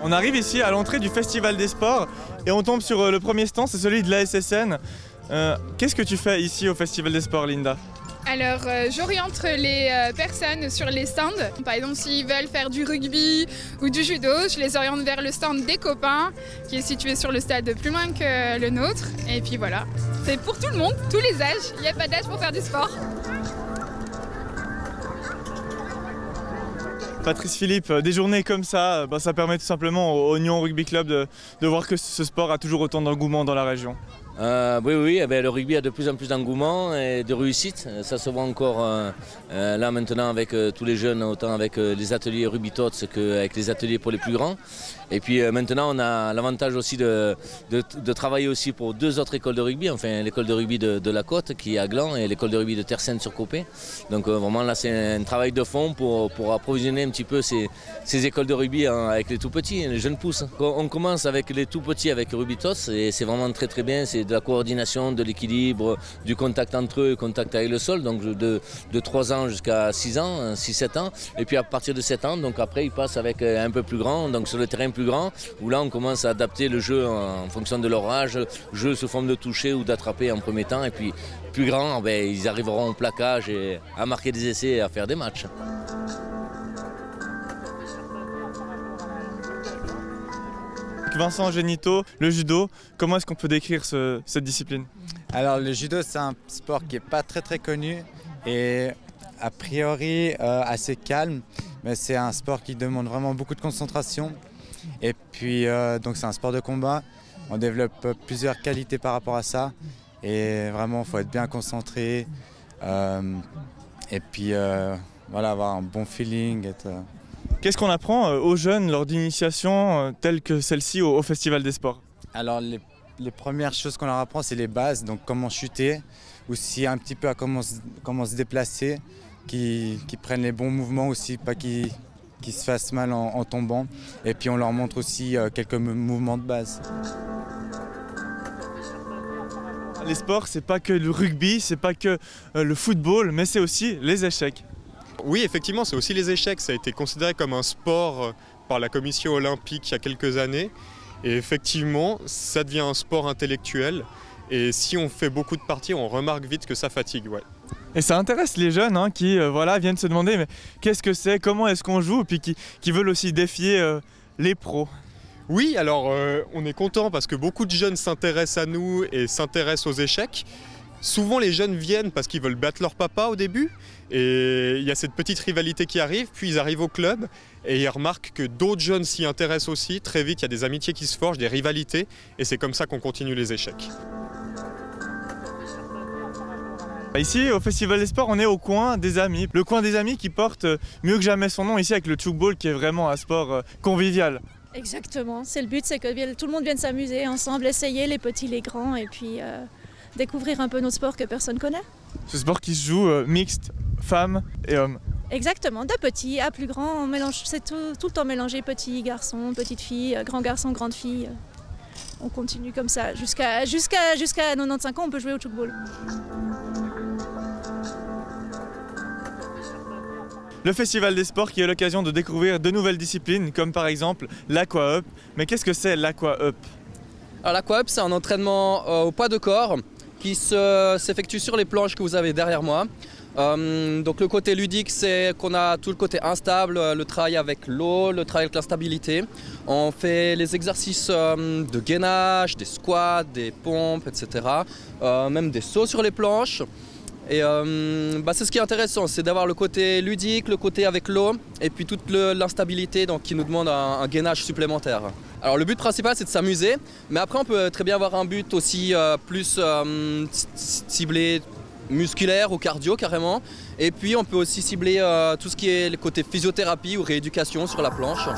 On arrive ici à l'entrée du Festival des Sports et on tombe sur le premier stand, c'est celui de l'ASSN. Qu'est-ce que tu fais ici au Festival des Sports, Linda ? Alors, j'oriente les personnes sur les stands. Par exemple, s'ils veulent faire du rugby ou du judo, je les oriente vers le stand des copains, qui est situé sur le stade plus loin que le nôtre. Et puis voilà, c'est pour tout le monde, tous les âges. Il n'y a pas d'âge pour faire du sport. Patrice Philippe, des journées comme ça, ça permet tout simplement au Nyon Rugby Club de voir que ce sport a toujours autant d'engouement dans la région. Oui, le rugby a de plus en plus d'engouement et de réussite. Ça se voit encore là maintenant avec tous les jeunes, autant avec les ateliers Rugby Tots qu'avec les ateliers pour les plus grands. Et puis maintenant on a l'avantage aussi de travailler aussi pour deux autres écoles de rugby, enfin l'école de rugby de la Côte qui est à Gland et l'école de rugby de Tercène-sur-Copé. Donc vraiment là c'est un travail de fond pour approvisionner un petit peu ces écoles de rugby avec les tout petits, les jeunes pousses. On commence avec les tout petits avec Rugby Tots et c'est vraiment très très bien, c'est de la coordination, de l'équilibre, du contact entre eux, contact avec le sol, donc de 3 ans jusqu'à 6 ans, 6-7 ans. Et puis à partir de 7 ans, donc après ils passent avec un peu plus grand, donc sur le terrain plus grand, où là on commence à adapter le jeu en fonction de leur âge, jeu sous forme de toucher ou d'attraper en premier temps, et puis plus grand, ils arriveront au plaquage et à marquer des essais et à faire des matchs. Vincent Génito, le judo, comment est-ce qu'on peut décrire cette discipline ? Alors le judo c'est un sport qui n'est pas très connu et a priori assez calme, mais c'est un sport qui demande vraiment beaucoup de concentration. Et puis donc c'est un sport de combat, on développe plusieurs qualités par rapport à ça et vraiment il faut être bien concentré et puis voilà, avoir un bon feeling. Qu'est-ce qu'on apprend aux jeunes lors d'initiations telles que celle-ci au Festival des Sports ? Alors les premières choses qu'on leur apprend c'est les bases, donc comment chuter, aussi un petit peu à comment se déplacer, qu'ils prennent les bons mouvements aussi, pas qu'ils se fassent mal en tombant. Et puis on leur montre aussi quelques mouvements de base. Les sports, c'est pas que le rugby, c'est pas que le football, mais c'est aussi les échecs. Oui, effectivement, c'est aussi les échecs. Ça a été considéré comme un sport par la commission olympique il y a quelques années. Et effectivement, ça devient un sport intellectuel. Et si on fait beaucoup de parties, on remarque vite que ça fatigue. Ouais. Et ça intéresse les jeunes qui viennent se demander mais qu'est-ce que c'est, comment est-ce qu'on joue, puis qui veulent aussi défier les pros. Oui, alors on est content parce que beaucoup de jeunes s'intéressent à nous et s'intéressent aux échecs. Souvent les jeunes viennent parce qu'ils veulent battre leur papa au début et il y a cette petite rivalité qui arrive, puis ils arrivent au club et ils remarquent que d'autres jeunes s'y intéressent aussi. Très vite il y a des amitiés qui se forgent, des rivalités et c'est comme ça qu'on continue les échecs. Ici au Festival des Sports on est au coin des amis, le coin des amis qui porte mieux que jamais son nom ici avec le tchoukball qui est vraiment un sport convivial. Exactement, c'est le but, c'est que tout le monde vienne s'amuser ensemble, essayer les petits, les grands et puis découvrir un peu notre sport que personne connaît. Ce sport qui se joue mixte, femmes et hommes. Exactement, de petits à plus grands, on mélange, c'est tout le temps mélangé, petits garçons, petites filles, grands garçons, grandes filles. On continue comme ça, jusqu'à 95 ans on peut jouer au tchoukball. Le Festival des Sports qui est l'occasion de découvrir de nouvelles disciplines comme par exemple l'aqua-up. Mais qu'est-ce que c'est l'aqua-up ? Alors l'aqua-up c'est un entraînement au poids de corps qui s'effectue sur les planches que vous avez derrière moi. Donc le côté ludique c'est qu'on a tout le côté instable, le travail avec l'eau, le travail avec l'instabilité. On fait les exercices de gainage, des squats, des pompes, etc. Même des sauts sur les planches. Et c'est ce qui est intéressant, c'est d'avoir le côté ludique, le côté avec l'eau et puis toute l'instabilité qui nous demande un gainage supplémentaire. Alors le but principal c'est de s'amuser, mais après on peut très bien avoir un but aussi plus ciblé musculaire ou cardio carrément. Et puis on peut aussi cibler tout ce qui est le côté physiothérapie ou rééducation sur la planche.